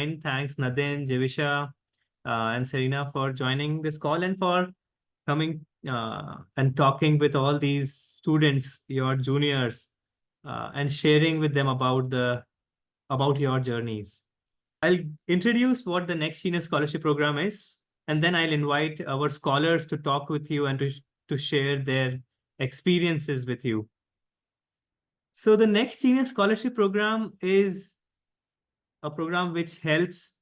Thanks, Nadin, Jevisha, and Serena for joining this call and for coming and talking with all these students, your juniors, and sharing with them about your journeys. I'll introduce what the Next Genius Scholarship Program is, and then I'll invite our scholars to talk with you and to share their experiences with you. So the Next Genius Scholarship Program is a program which helps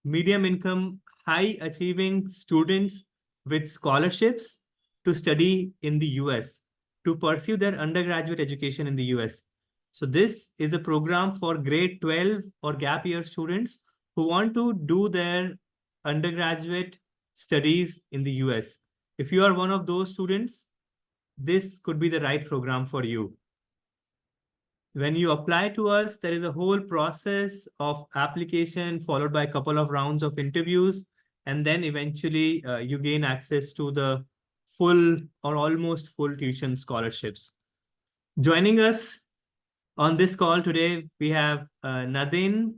medium income, high achieving students with scholarships to study in the US, to pursue their undergraduate education in the US. So, this is a program for grade 12 or gap year students who want to do their undergraduate studies in the US. If you are one of those students, this could be the right program for you. When you apply to us, there is a whole process of application followed by a couple of rounds of interviews, and then eventually you gain access to the full or almost full tuition scholarships. Joining us on this call today, we have Nadin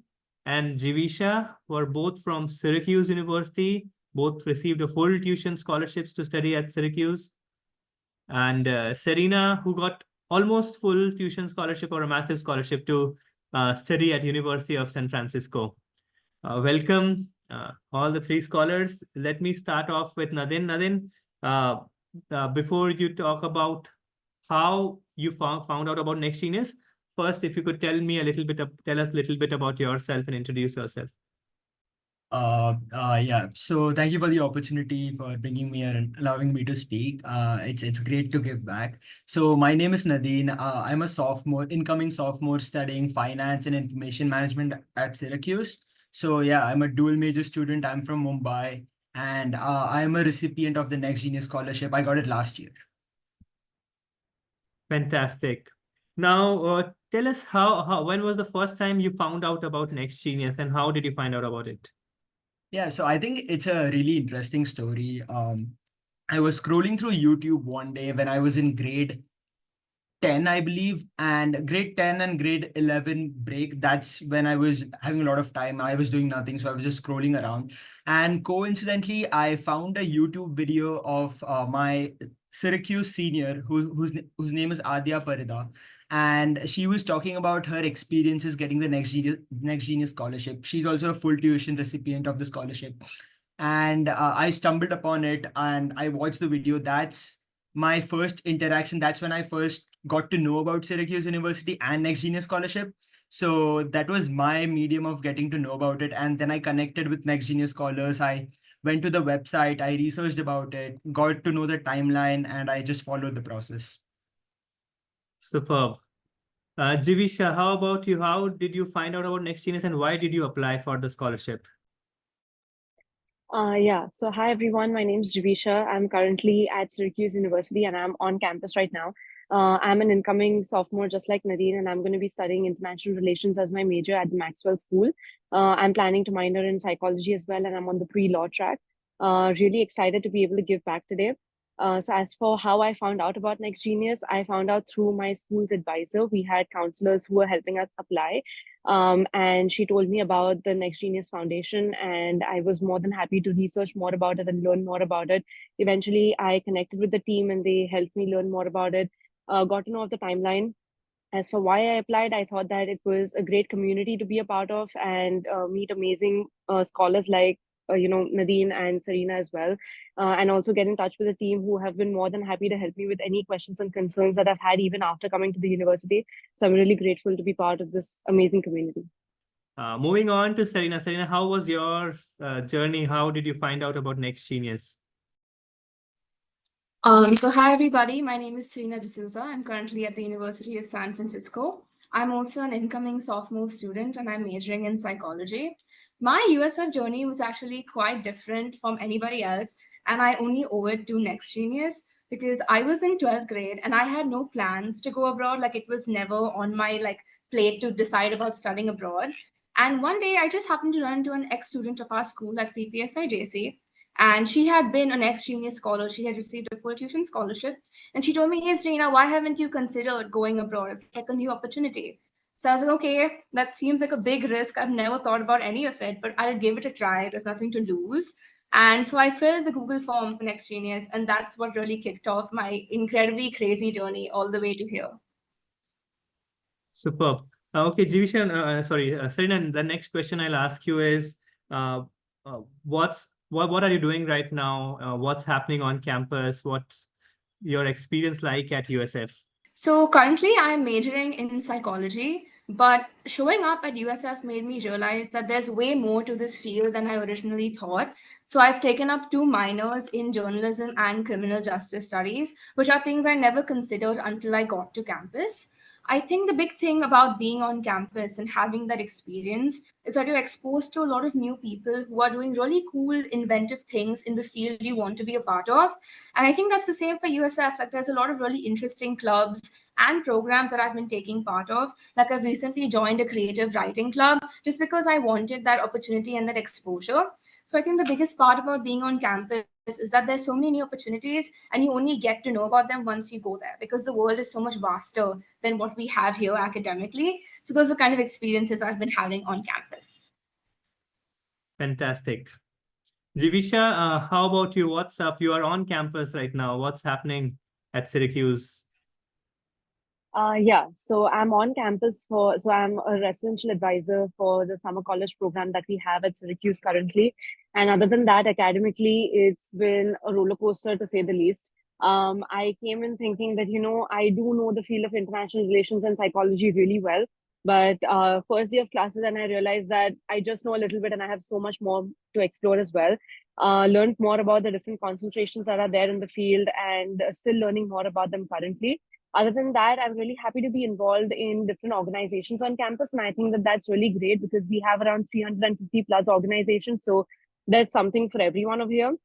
and Jivisha, who are both from Syracuse University. Both received a full tuition scholarships to study at Syracuse. And Serena, who got almost full tuition scholarship or a massive scholarship to study at University of San Francisco. Welcome, all the three scholars. Let me start off with Nadin. Nadin, before you talk about how you found out about Next Genius, first, if you could tell us a little bit about yourself and introduce yourself. Yeah. So thank you for the opportunity for bringing me here and allowing me to speak. It's great to give back. So my name is Nadine. I'm a incoming sophomore studying finance and information management at Syracuse. So yeah, I'm a dual major student. I'm from Mumbai, and I'm a recipient of the Next Genius Scholarship. I got it last year. Fantastic. Now, tell us when was the first time you found out about Next Genius and how did you find out about it? Yeah, so I think it's a really interesting story. I was scrolling through YouTube one day when I was in grade 10, I believe, and grade 10 and grade 11 break. That's when I was having a lot of time. I was doing nothing, so I was just scrolling around. And coincidentally, I found a YouTube video of my Syracuse senior whose name is Adya Parida. And she was talking about her experiences getting the Next Genius Scholarship. She's also a full tuition recipient of the scholarship. And I stumbled upon it and I watched the video. That's my first interaction. That's when I first got to know about Syracuse University and Next Genius Scholarship. So that was my medium of getting to know about it. And then I connected with Next Genius Scholars. I went to the website, I researched about it, got to know the timeline, and I just followed the process. Superb. Jivisha, how about you? How did you find out about Next Genius and why did you apply for the scholarship? Yeah, so hi everyone, my name is Javisha. I'm currently at Syracuse University and I'm on campus right now. I'm an incoming sophomore, just like Nadine, and I'm going to be studying international relations as my major at the Maxwell School. I'm planning to minor in psychology as well, and I'm on the pre-law track. Really excited to be able to give back today. So as for how I found out about Next Genius, I found out through my school's advisor. We had counselors who were helping us apply, and she told me about the Next Genius Foundation, and I was more than happy to research more about it and learn more about it. Eventually, I connected with the team, and they helped me learn more about it. Got to know of the timeline. As for why I applied, I thought that it was a great community to be a part of and meet amazing scholars like Nadine and Serena as well, and also get in touch with the team who have been more than happy to help me with any questions and concerns that I've had even after coming to the university. So I'm really grateful to be part of this amazing community. Moving on to Serena. Serena, how was your journey? How did you find out about Next Genius? So hi everybody, my name is Serena D'Souza. I'm currently at the University of San Francisco. I'm also an incoming sophomore student and I'm majoring in psychology. My USF journey was actually quite different from anybody else, and I only owe it to Next Genius because I was in 12th grade and I had no plans to go abroad. Like it was never on my plate to decide about studying abroad. And one day I just happened to run into an ex-student of our school at PPSI and she had been an Next Genius scholar. She had received a full tuition scholarship. And she told me, hey, Serena, why haven't you considered going abroad? It's like a new opportunity. So I was like, okay, that seems like a big risk. I've never thought about any of it, but I'll give it a try. There's nothing to lose. And so I filled the Google form for Next Genius, and that's what really kicked off my incredibly crazy journey all the way to here. Superb. Okay, Jivisha, Serena, the next question I'll ask you is, what are you doing right now? What's happening on campus? What's your experience like at USF? So currently, I'm majoring in psychology, but showing up at USF made me realize that there's way more to this field than I originally thought. So I've taken up two minors in journalism and criminal justice studies, which are things I never considered until I got to campus. I think the big thing about being on campus and having that experience is that you're exposed to a lot of new people who are doing really cool, inventive things in the field you want to be a part of. And I think that's the same for USF. Like, there's a lot of really interesting clubs and programs that I've been taking part of. Like, I've recently joined a creative writing club just because I wanted that opportunity and that exposure. So I think the biggest part about being on campus is that there's so many new opportunities and you only get to know about them once you go there, because the world is so much vaster than what we have here academically. So those are the kind of experiences I've been having on campus. Fantastic. Jivisha, how about you? What's up? You are on campus right now. What's happening at Syracuse? Yeah, so I'm on campus so I'm a residential advisor for the summer college program that we have at Syracuse currently. And other than that, academically, it's been a roller coaster to say the least. I came in thinking that, I do know the field of international relations and psychology really well. But first day of classes, and I realized that I just know a little bit and I have so much more to explore as well. Learned more about the different concentrations that are there in the field and still learning more about them currently. Other than that, I'm really happy to be involved in different organizations on campus. And I think that that's really great because we have around 350 plus organizations. So there's something for everyone over here.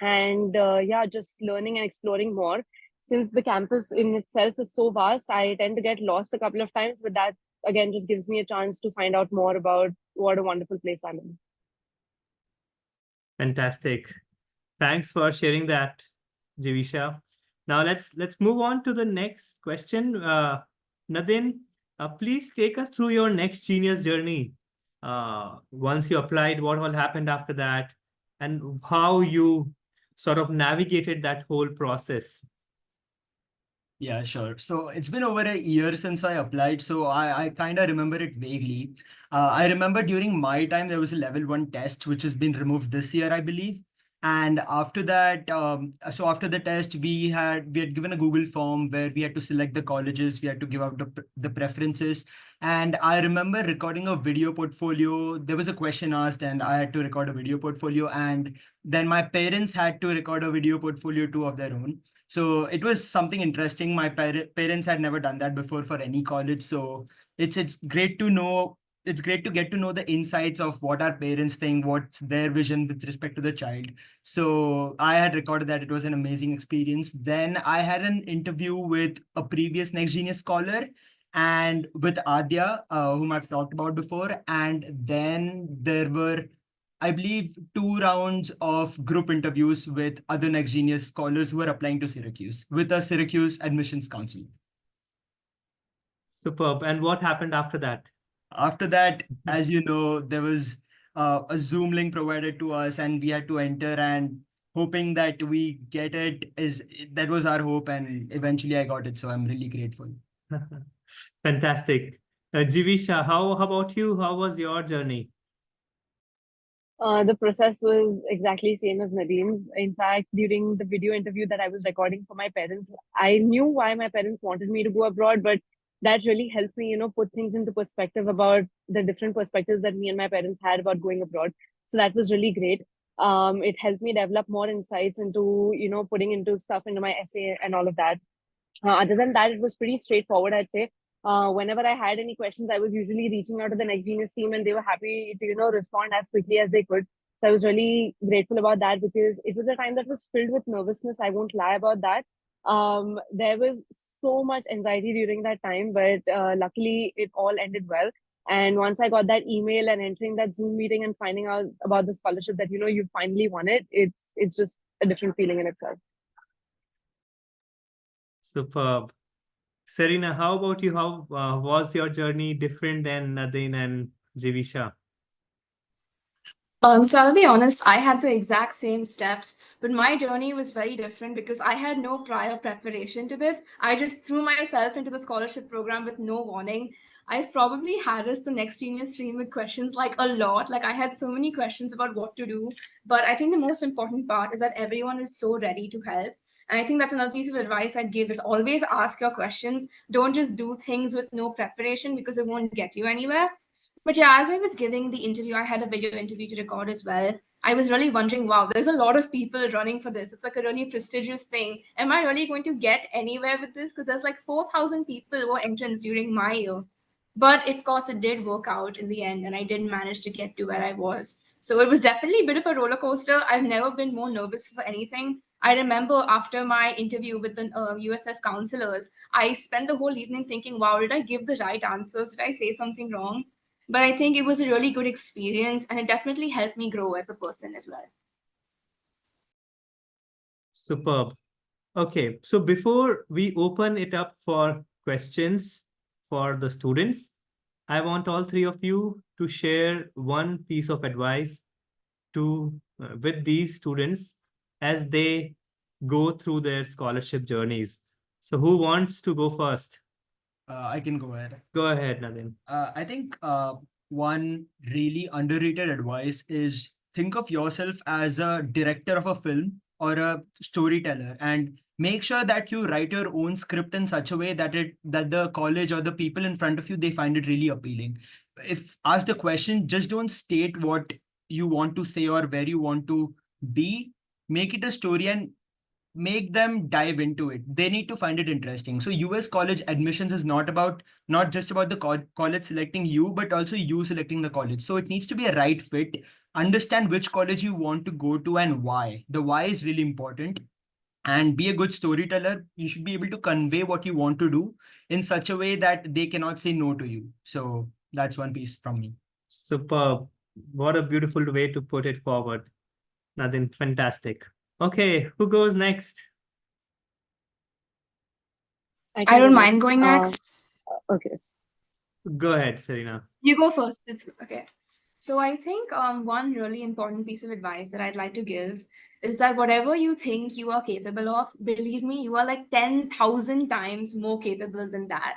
And yeah, just learning and exploring more. Since the campus in itself is so vast, I tend to get lost a couple of times, but that again just gives me a chance to find out more about what a wonderful place I'm in. Fantastic. Thanks for sharing that, Jivisha. Now let's move on to the next question. Nadine, please take us through your next genius journey. Once you applied, what all happened after that, and how you sort of navigated that whole process. Yeah, sure. So it's been over a year since I applied, so I kind of remember it vaguely. I remember during my time there was a level 1 test which has been removed this year, I believe. And after that, so after the test, we had given a Google form where we had to select the colleges, we had to give out the preferences. And I remember recording a video portfolio. There was a question asked, and I had to record a video portfolio, and then my parents had to record a video portfolio too of their own. So it was something interesting. My parents had never done that before for any college. So it's great to know. It's great to get to know the insights of what our parents think, what's their vision with respect to the child. So I had recorded that. It was an amazing experience. Then I had an interview with a previous Next Genius scholar and with Adya, whom I've talked about before. And then there were, I believe, 2 rounds of group interviews with other Next Genius scholars who are applying to Syracuse with the Syracuse Admissions Council. Superb. And what happened after that? After that, as you know, there was a Zoom link provided to us, and we had to enter, and hoping that we get it. That was our hope, and eventually I got it. So I'm really grateful. Fantastic. Jivisha, how about you? How was your journey? The process was exactly same as Nadine's. In fact, during the video interview that I was recording for my parents, I knew why my parents wanted me to go abroad, but that really helped me, put things into perspective about the different perspectives that me and my parents had about going abroad. So that was really great. It helped me develop more insights into, putting into stuff into my essay and all of that. Other than that, it was pretty straightforward, I'd say. Whenever I had any questions, I was usually reaching out to the Next Genius team, and they were happy to, respond as quickly as they could. So I was really grateful about that because it was a time that was filled with nervousness. I won't lie about that. There was so much anxiety during that time, but luckily it all ended well. And once I got that email and entering that Zoom meeting and finding out about the scholarship that you finally won it, it's just a different feeling in itself. Superb. Serena, how about you? How was your journey different than Nadine and Jivisha? So I'll be honest, I had the exact same steps, but my journey was very different because I had no prior preparation to this. I just threw myself into the scholarship program with no warning. I've probably harassed the next genius stream with questions like a lot. Like I had so many questions about what to do. But I think the most important part is that everyone is so ready to help. And I think that's another piece of advice I'd give is always ask your questions. Don't just do things with no preparation because it won't get you anywhere. But yeah, as I was giving the interview, I had a video interview to record as well. I was really wondering, wow, there's a lot of people running for this. It's like a really prestigious thing. Am I really going to get anywhere with this? Because there's like 4,000 people who were entrants during my year. But of course, it did work out in the end, and I did manage to get to where I was. So it was definitely a bit of a roller coaster. I've never been more nervous for anything. I remember after my interview with the USF counselors, I spent the whole evening thinking, wow, did I give the right answers? Did I say something wrong? But I think it was a really good experience and it definitely helped me grow as a person as well. Superb. Okay, so before we open it up for questions for the students, I want all three of you to share one piece of advice to with these students as they go through their scholarship journeys. So who wants to go first? I can go ahead. Go ahead, Nadine. I think one really underrated advice is think of yourself as a director of a film or a storyteller, and make sure that you write your own script in such a way that the college or the people in front of you, they find it really appealing. If asked a question, just don't state what you want to say or where you want to be. Make it a story and make them dive into it. They need to find it interesting. So US college admissions is not just about the college selecting you, but also you selecting the college. So it needs to be a right fit. Understand which college you want to go to and why. The why is really important. And be a good storyteller. You should be able to convey what you want to do in such a way that they cannot say no to you. So that's one piece from me. Superb. What a beautiful way to put it forward. Nadine, fantastic. Okay, who goes next? I can don't go mind next. going next. Okay. Go ahead, Serena. You go first. It's okay. So I think one really important piece of advice that I'd like to give is that whatever you think you are capable of, believe me, you are like 10,000 times more capable than that.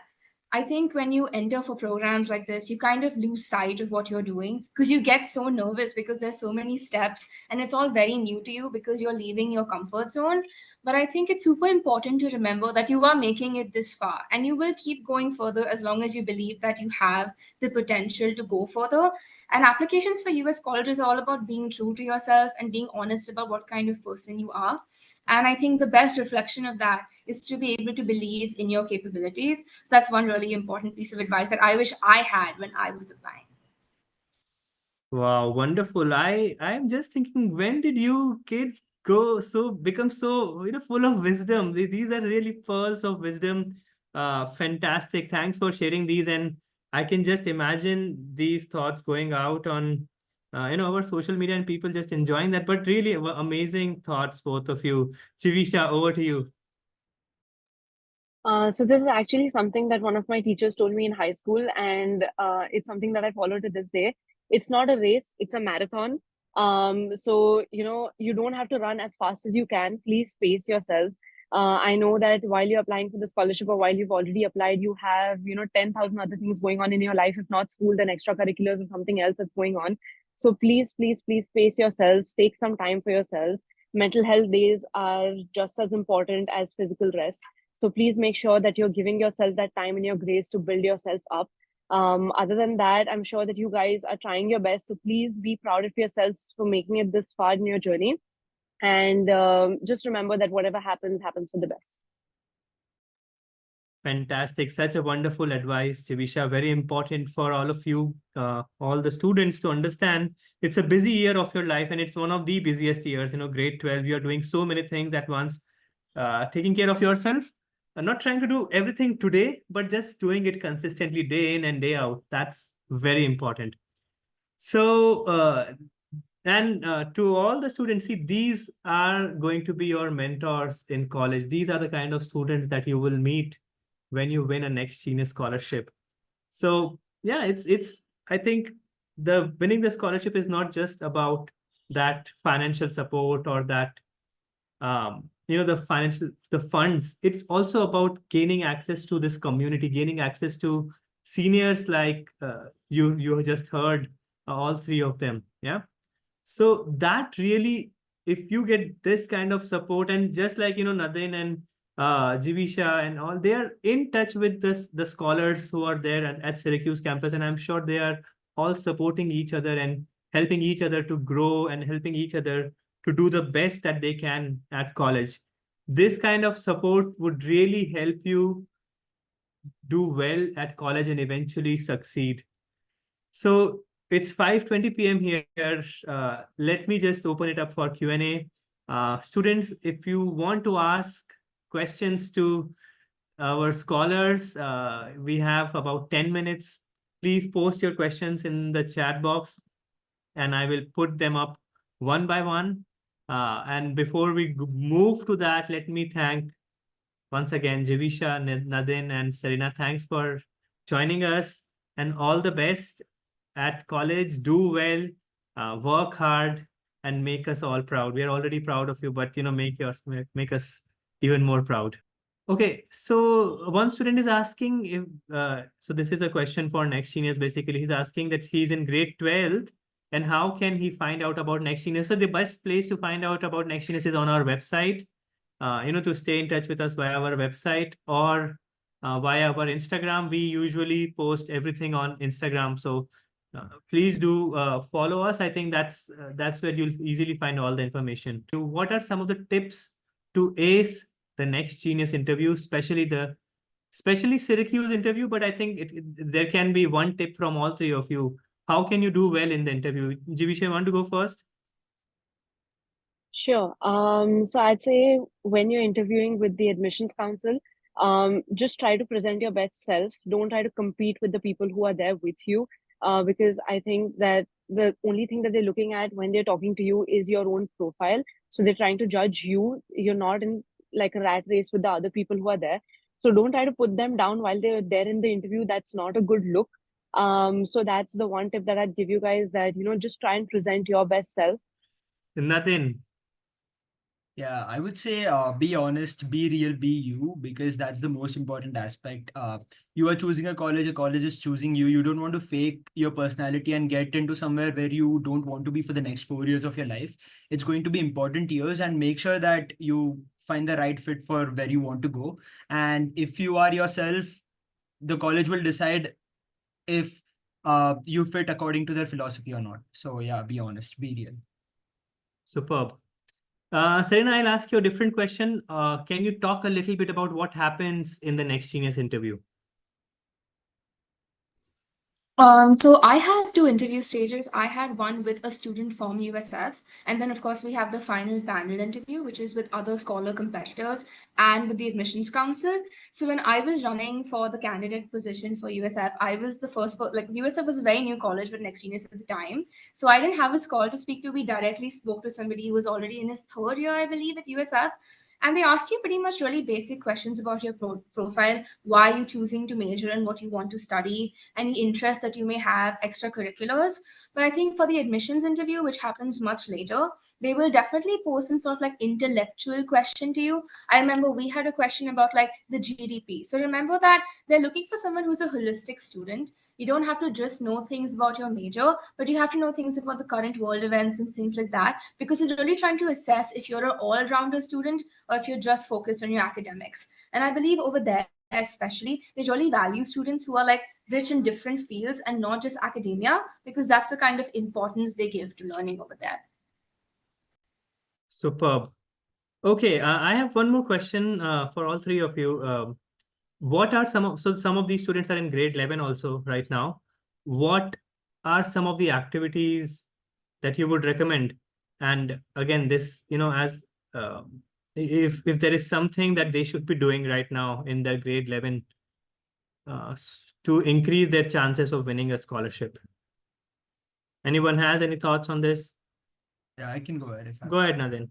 I think when you enter for programs like this, you kind of lose sight of what you're doing because you get so nervous because there's so many steps and it's all very new to you because you're leaving your comfort zone. But I think it's super important to remember that you are making it this far and you will keep going further as long as you believe that you have the potential to go further. And applications for US colleges are all about being true to yourself and being honest about what kind of person you are. And I think the best reflection of that is to be able to believe in your capabilities. So that's one really important piece of advice that I wish I had when I was applying. Wow, wonderful. I'm just thinking, when did you kids become so, full of wisdom? These are really pearls of wisdom. Fantastic. Thanks for sharing these. And I can just imagine these thoughts going out on, our social media and people just enjoying that. But really amazing thoughts, both of you. Chivisha, over to you. So this is actually something that one of my teachers told me in high school, and it's something that I follow to this day. It's not a race; it's a marathon. So you don't have to run as fast as you can. Please pace yourselves. I know that while you're applying for the scholarship or while you've already applied, you have 10,000 other things going on in your life. If not school, then extracurriculars or something else that's going on. So please, please, please pace yourselves. Take some time for yourselves. Mental health days are just as important as physical rest, so please make sure that you're giving yourself that time and your grace to build yourself up. Other than that, I'm sure that you guys are trying your best. So please be proud of yourselves for making it this far in your journey. And just remember that whatever happens, happens for the best. Fantastic. Such a wonderful advice, Chivisha. Very important for all of you, all the students to understand. It's a busy year of your life and it's one of the busiest years. Grade 12, you're doing so many things at once. Taking care of yourself, not trying to do everything today, but just doing it consistently day in and day out. That's very important. So, and to all the students, see, these are going to be your mentors in college. These are the kind of students that you will meet when you win a Next Genius scholarship. So yeah, it's I think the winning the scholarship is not just about that financial support or that the funds. It's also about gaining access to this community, gaining access to seniors like you just heard, all three of them. Yeah. So that really, if you get this kind of support, and just like Nadine and Jivisha and all, they are in touch with the scholars who are there at Syracuse campus, and I'm sure they are all supporting each other and helping each other to grow and helping each other to do the best that they can at college. This kind of support would really help you do well at college and eventually succeed. So it's 5:20 p.m. here. Let me just open it up for Q&A. Students, if you want to ask questions to our scholars, we have about 10 minutes. Please post your questions in the chat box and I will put them up one by one. And before we move to that, let me thank once again Jivisha, Nadine, and Serena. Thanks for joining us, and all the best at college. Do well, work hard, and make us all proud. We are already proud of you, but make us even more proud. Okay, so one student is asking if so this is a question for Next Genius. Basically, he's asking that he's in grade 12 and how can he find out about Next Genius? So the best place to find out about Next Genius is on our website. To stay in touch with us via our website or via our Instagram. We usually post everything on Instagram. So please do follow us. I think that's where you'll easily find all the information. What are some of the tips to ace the Next Genius interview, especially Syracuse interview? But I think there can be one tip from all three of you. How can you do well in the interview? Jivisha, want to go first? Sure. So I'd say when you're interviewing with the admissions council, just try to present your best self. Don't try to compete with the people who are there with you, because I think that the only thing that they're looking at when they're talking to you is your own profile. So they're trying to judge you. You're not in like a rat race with the other people who are there. So don't try to put them down while they're there in the interview. That's not a good look. So that's the one tip that I'd give you guys, that, just try and present your best self. Nothing. Yeah, I would say be honest, be real, be you, because that's the most important aspect. You are choosing a college is choosing you. You don't want to fake your personality and get into somewhere where you don't want to be for the next 4 years of your life. It's going to be important years, and make sure that you find the right fit for where you want to go. And if you are yourself, the college will decide if you fit according to their philosophy or not. So yeah, be honest, be real. Superb. Serena, I'll ask you a different question. Can you talk a little bit about what happens in the Next Genius interview? So I had two interview stages. I had one with a student from USF, and then of course we have the final panel interview, which is with other scholar competitors and with the admissions council. So when I was running for the candidate position for USF, I was the first, like USF was a very new college with Next Genius at the time. So I didn't have a scholar to speak to. We directly spoke to somebody who was already in his third year, I believe, at USF. And they asked you pretty much really basic questions about your profile, why are you choosing to major and what you want to study, any interest that you may have, extracurriculars. But I think for the admissions interview, which happens much later, they will definitely pose some sort of like intellectual question to you. I remember we had a question about like the GDP. So remember that they're looking for someone who's a holistic student. You don't have to just know things about your major, but you have to know things about the current world events and things like that, because it's really trying to assess if you're an all-rounder student or if you're just focused on your academics. And I believe over there, especially, they really value students who are like rich in different fields and not just academia, because that's the kind of importance they give to learning over there. Superb. Okay, I have one more question for all three of you. What are some of these students are in grade 11 also right now. What are some of the activities that you would recommend? And again, this, as if there is something that they should be doing right now in their grade 11 to increase their chances of winning a scholarship. Anyone has any thoughts on this? Yeah, I can go ahead if I Go ahead, Nadine.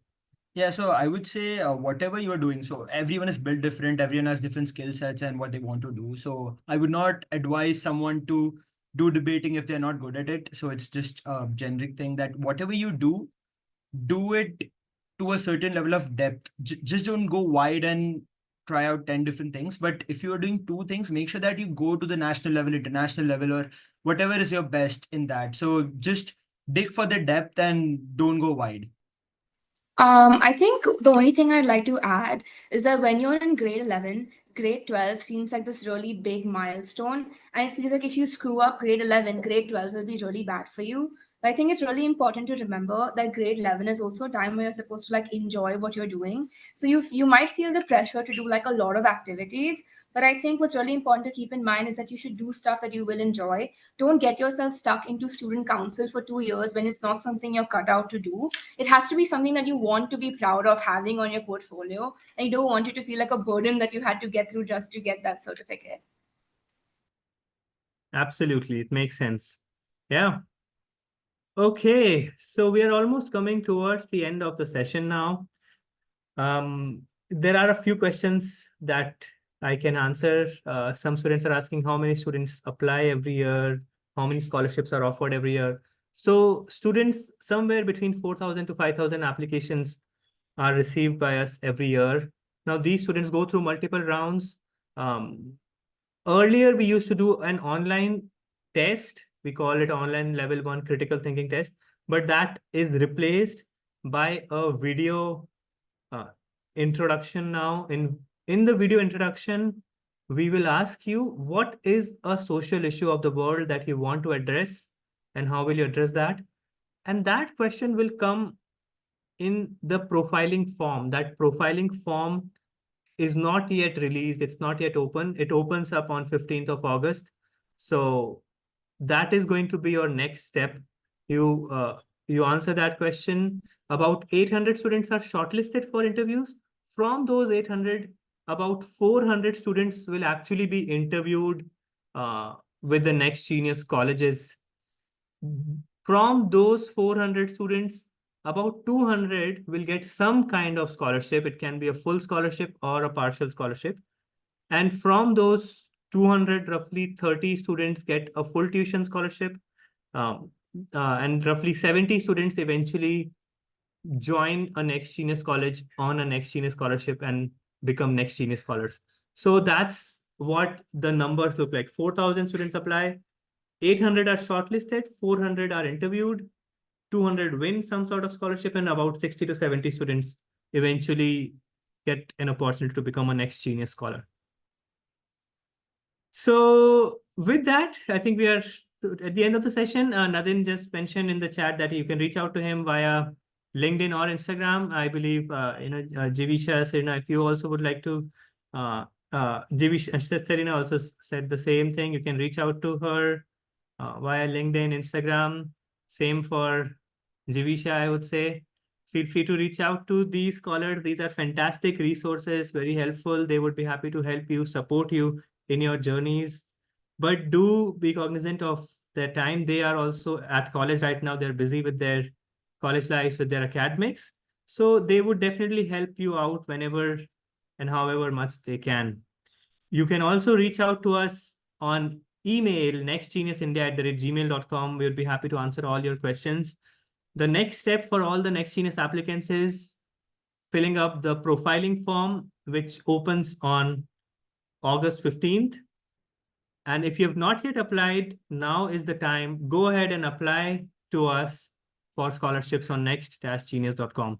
Yeah, so I would say whatever you're doing, so everyone is built different, everyone has different skill sets and what they want to do. So I would not advise someone to do debating if they're not good at it. So it's just a generic thing that whatever you do it to a certain level of depth. Just don't go wide and try out 10 different things. But if you are doing two things, make sure that you go to the national level, international level, or whatever is your best in that. So just dig for the depth and don't go wide. I think the only thing I'd like to add is that when you're in grade 11, grade 12 seems like this really big milestone. And it feels like if you screw up grade 11, grade 12 will be really bad for you. But I think it's really important to remember that grade 11 is also a time where you're supposed to like enjoy what you're doing. So you might feel the pressure to do like a lot of activities. But I think what's really important to keep in mind is that you should do stuff that you will enjoy. Don't get yourself stuck into student council for 2 years when it's not something you're cut out to do. It has to be something that you want to be proud of having on your portfolio, and you don't want it to feel like a burden that you had to get through just to get that certificate. Absolutely, it makes sense. Yeah. Okay, so we are almost coming towards the end of the session now. There are a few questions that I can answer. Some students are asking how many students apply every year, how many scholarships are offered every year. So students, somewhere between 4,000 to 5,000 applications are received by us every year. Now, these students go through multiple rounds. Um, Earlier, we used to do an online test. We call it online level 1 critical thinking test, but that is replaced by a video uh, introduction now. In the video introduction, we will ask you what is a social issue of the world that you want to address and how will you address that? And that question will come in the profiling form. That profiling form is not yet released. It's not yet open. It opens up on 15th of August. So that is going to be your next step. You answer that question. About 800 students are shortlisted for interviews. From those 800, about 400 students will actually be interviewed with the next genius colleges. From those 400 students, about 200 will get some kind of scholarship. It can be a full scholarship or a partial scholarship. And from those 200, roughly 30 students get a full tuition scholarship. Um, and roughly 70 students eventually join a Next Genius College on a Next Genius scholarship and become Next Genius scholars. So that's what the numbers look like. 4,000 students apply, 800 are shortlisted, 400 are interviewed, 200 win some sort of scholarship, and about 60 to 70 students eventually get an opportunity to become a Next Genius scholar. So with that, I think we are at the end of the session. Nadin just mentioned in the chat that you can reach out to him via LinkedIn or Instagram. I believe, Jivisha, Serena, if you also would like to, Jivisha, Serena also said the same thing. You can reach out to her via LinkedIn, Instagram. Same for Jivisha, I would say. Feel free to reach out to these scholars. These are fantastic resources, very helpful. They would be happy to help you, support you in your journeys. But do be cognizant of their time. They are also at college right now. They're busy with their college lives, with their academics. So they would definitely help you out whenever and however much they can. You can also reach out to us on email, nextgeniusindia@gmail.com. We'll be happy to answer all your questions. The next step for all the Next Genius applicants is filling up the profiling form, which opens on August 15th. And if you have not yet applied, now is the time. Go ahead and apply to us for scholarships on next-genius.com.